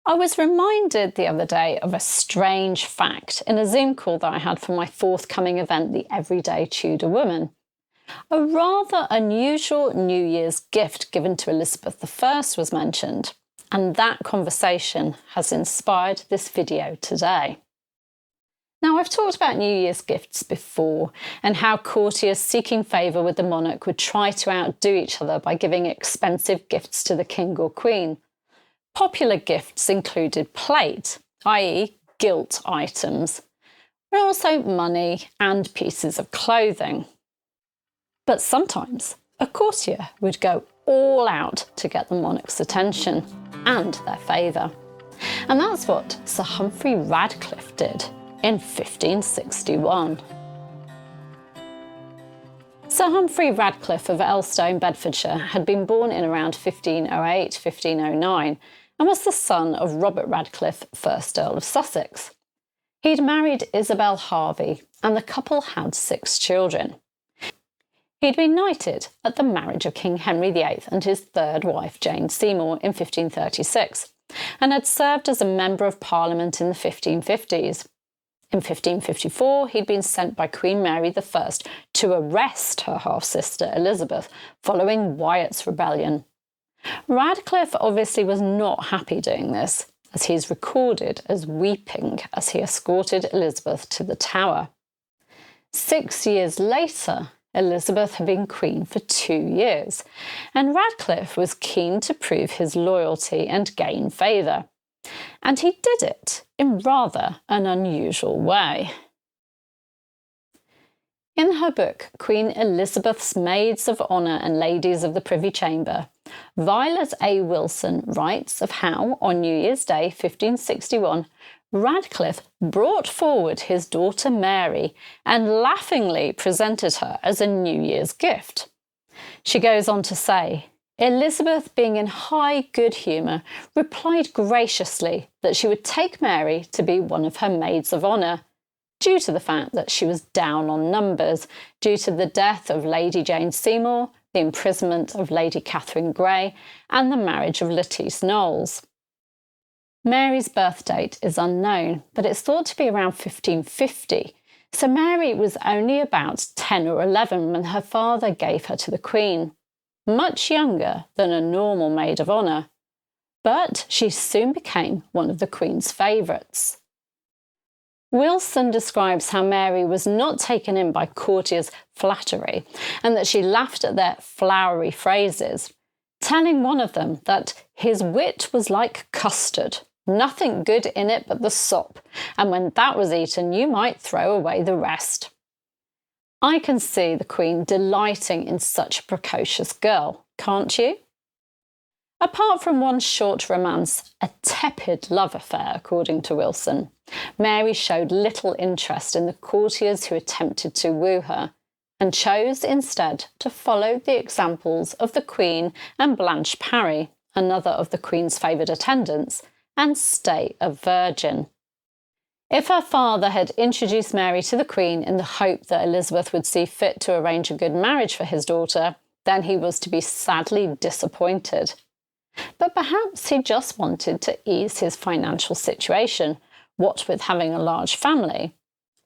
I was reminded the other day of a strange fact in a Zoom call that I had for my forthcoming event, The Everyday Tudor Woman. A rather unusual New Year's gift given to Elizabeth I was mentioned, and that conversation has inspired this video today. Now, I've talked about New Year's gifts before and how courtiers seeking favour with the monarch would try to outdo each other by giving expensive gifts to the king or queen. Popular gifts included plate, i.e. gilt items, but also money and pieces of clothing. But sometimes a courtier would go all out to get the monarch's attention and their favour. And that's what Sir Humphrey Radcliffe did in 1561. Sir Humphrey Radcliffe of Elstow, Bedfordshire, had been born in around 1508-1509 and was the son of Robert Radcliffe, 1st Earl of Sussex. He'd married Isabel Harvey and the couple had 6 children. He'd been knighted at the marriage of King Henry VIII and his 3rd wife Jane Seymour in 1536 and had served as a Member of Parliament in the 1550s. In 1554, he'd been sent by Queen Mary I to arrest her half-sister Elizabeth following Wyatt's rebellion. Radcliffe obviously was not happy doing this, as he's recorded as weeping as he escorted Elizabeth to the Tower. 6 years later, Elizabeth had been queen for 2 years, and Radcliffe was keen to prove his loyalty and gain favour. And he did it in rather an unusual way. In her book, Queen Elizabeth's Maids of Honour and Ladies of the Privy Chamber, Violet A. Wilson writes of how, on New Year's Day 1561, Radcliffe brought forward his daughter Mary and laughingly presented her as a New Year's gift. She goes on to say, Elizabeth, being in high good humour, replied graciously that she would take Mary to be one of her maids of honour, due to the fact that she was down on numbers due to the death of Lady Jane Seymour, the imprisonment of Lady Catherine Grey, and the marriage of Lettice Knowles. Mary's birth date is unknown, but it's thought to be around 1550, so Mary was only about 10 or 11 when her father gave her to the Queen. Much younger than a normal maid of honour, but she soon became one of the Queen's favourites. Wilson describes how Mary was not taken in by courtiers' flattery and that she laughed at their flowery phrases, telling one of them that his wit was like custard, nothing good in it but the sop, and when that was eaten you might throw away the rest. I can see the Queen delighting in such a precocious girl, can't you? Apart from one short romance, a tepid love affair, according to Wilson, Mary showed little interest in the courtiers who attempted to woo her, and chose instead to follow the examples of the Queen and Blanche Parry, another of the Queen's favoured attendants, and stay a virgin. If her father had introduced Mary to the Queen in the hope that Elizabeth would see fit to arrange a good marriage for his daughter, then he was to be sadly disappointed. But perhaps he just wanted to ease his financial situation, what with having a large family,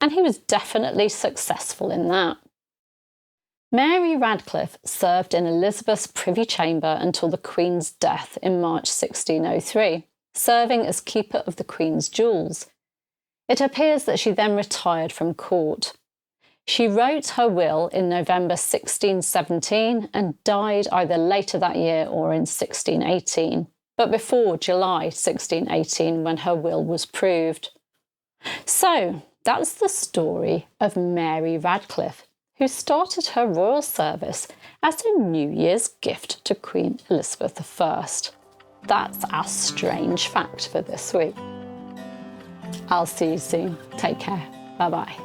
and he was definitely successful in that. Mary Radcliffe served in Elizabeth's Privy Chamber until the Queen's death in March 1603, serving as keeper of the Queen's jewels. It appears that she then retired from court. She wrote her will in November 1617 and died either later that year or in 1618, but before July 1618 when her will was proved. So that's the story of Mary Radcliffe, who started her royal service as a New Year's gift to Queen Elizabeth I. That's our strange fact for this week. I'll see you soon. Take care. Bye-bye.